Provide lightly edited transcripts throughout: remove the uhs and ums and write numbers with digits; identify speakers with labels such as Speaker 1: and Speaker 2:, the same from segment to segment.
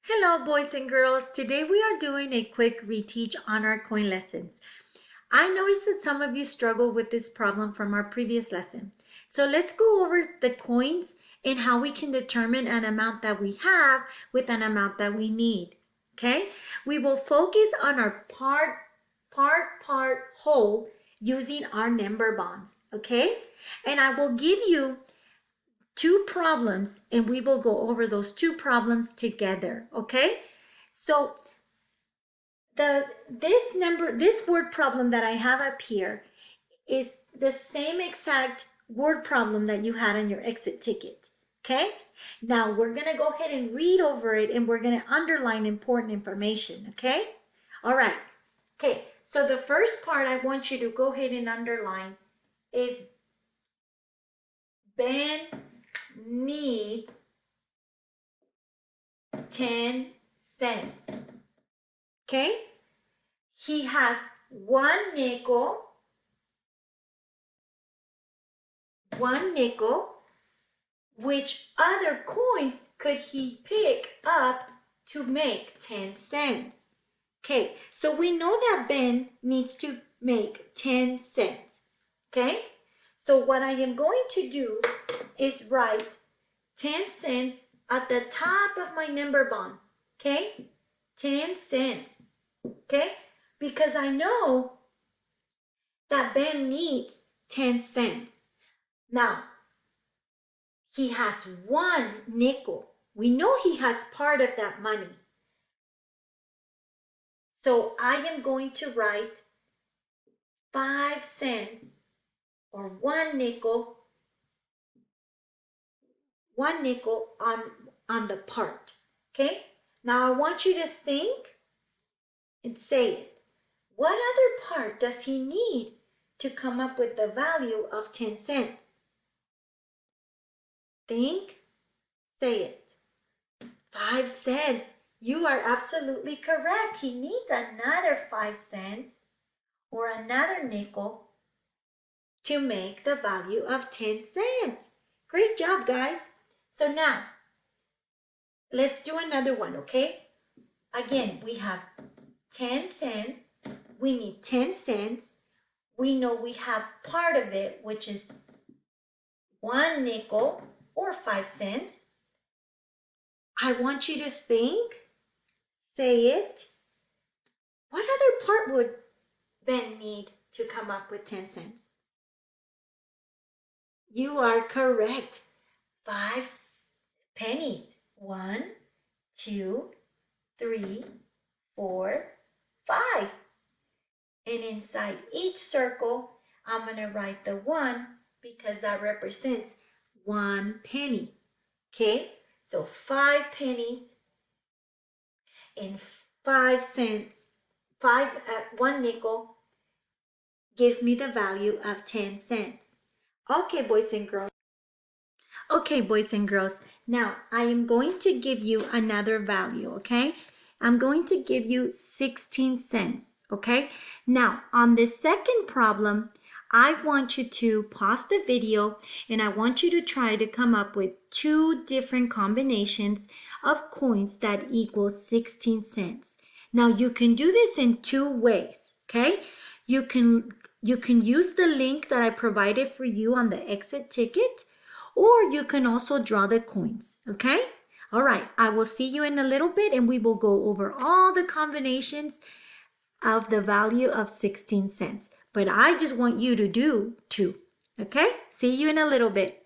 Speaker 1: Hello, boys and girls. Today we are doing a quick reteach on our coin lessons. I noticed that some of you struggle with this problem from our previous lesson. So let's go over the coins and how we can determine an amount that we have with an amount that we need. Okay? We will focus on our part, whole using our number bonds. Okay? And I will give you two problems and we will go over those two problems together. Okay? So this word problem that I have up here is the same exact word problem that you had on your exit ticket. Okay? Now we're going to go ahead and read over it and we're going to underline important information. Okay? All right. Okay. So the first part I want you to go ahead and underline is Ben needs 10 cents. Okay? He has one nickel, which other coins could he pick up to make 10 cents? Okay, so we know that Ben needs to make 10 cents. Okay, so what I am going to do is write 10 cents at the top of my number bond. Okay, 10 cents. Okay, because I know that Ben needs 10 cents. Now, he has one nickel. We know he has part of that money. So I am going to write 5 cents or one nickel on the part. Okay? Now I want you to think and say it. What other part does he need to come up with the value of 10 cents? Think, say it. 5 cents. You are absolutely correct. He needs another 5 cents or another nickel to make the value of 10 cents. Great job, guys. So now, let's do another one, okay? Again, we have 10 cents. We need 10 cents. We know we have part of it, which is one nickel or 5 cents. I want you to think, say it. What other part would Ben need to come up with 10 cents? You are correct. 5 pennies. 1, 2, 3, 4, 5. And inside each circle, I'm going to write the 1 because that represents 1 penny. Okay? So 5 pennies and 5 cents, 1 nickel gives me the value of 10 cents. Okay, boys and girls. Okay, boys and girls. Now, I am going to give you another value, okay? I'm going to give you 16 cents, okay? Now, on the second problem, I want you to pause the video and I want you to try to come up with two different combinations of coins that equal 16 cents. Now, you can do this in two ways, okay? You can use the link that I provided for you on the exit ticket, or you can also draw the coins, okay? All right, I will see you in a little bit and we will go over all the combinations of the value of 16 cents. But I just want you to do two, okay? See you in a little bit.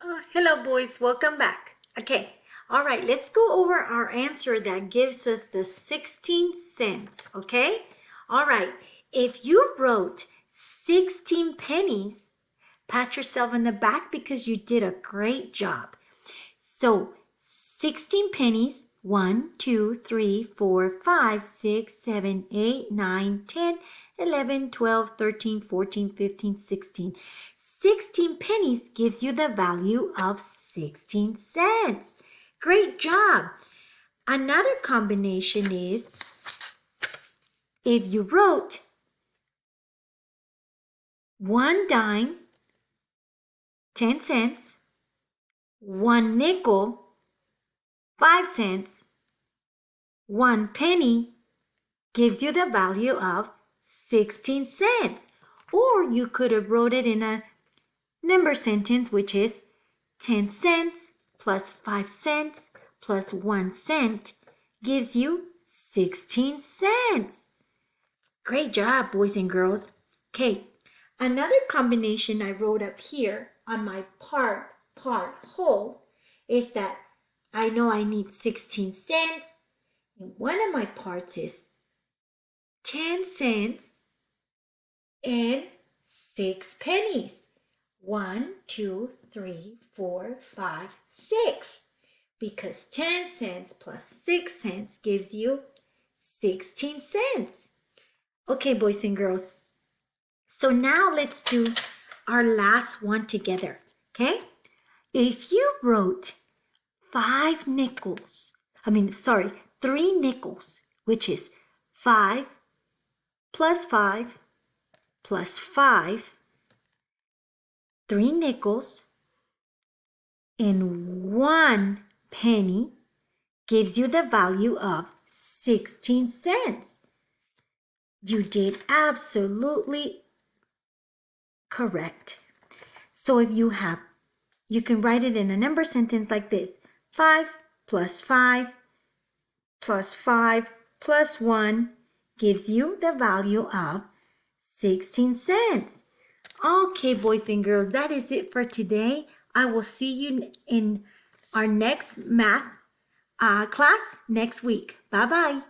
Speaker 1: Hello, boys. Welcome back. Okay. All right. Let's go over our answer that gives us the 16 cents. Okay. All right. If you wrote 16 pennies, pat yourself on the back because you did a great job. So 16 pennies, 1, 2, 3, 4, 5, 6, 7, 8, 9, 10, 11, 12, 13, 14, 15, 16. 16 pennies gives you the value of 16 cents. Great job. Another combination is if you wrote 1 dime, 10 cents, 1 nickel, 5 cents, 1 penny gives you the value of 16 cents. Or you could have wrote it in a number sentence, which is 10 cents plus 5 cents plus 1 cent gives you 16 cents. Great job, boys and girls. Okay, another combination I wrote up here on my part whole is that I know I need 16 cents. And one of my parts is 10 cents and 6 pennies. 1, 2, 3, 4, 5, 6. Because 10 cents plus 6 cents gives you 16 cents. Okay, boys and girls. So now let's do our last one together. Okay? If you wrote 3 nickels, which is 5 plus 5 plus 5, 3 nickels and 1 penny gives you the value of 16 cents. You did absolutely correct. So if you can write it in a number sentence like this. 5 plus 5 plus 5 plus 1 gives you the value of 16 cents. Okay, boys and girls, that is it for today. I will see you in our next math class next week. Bye-bye.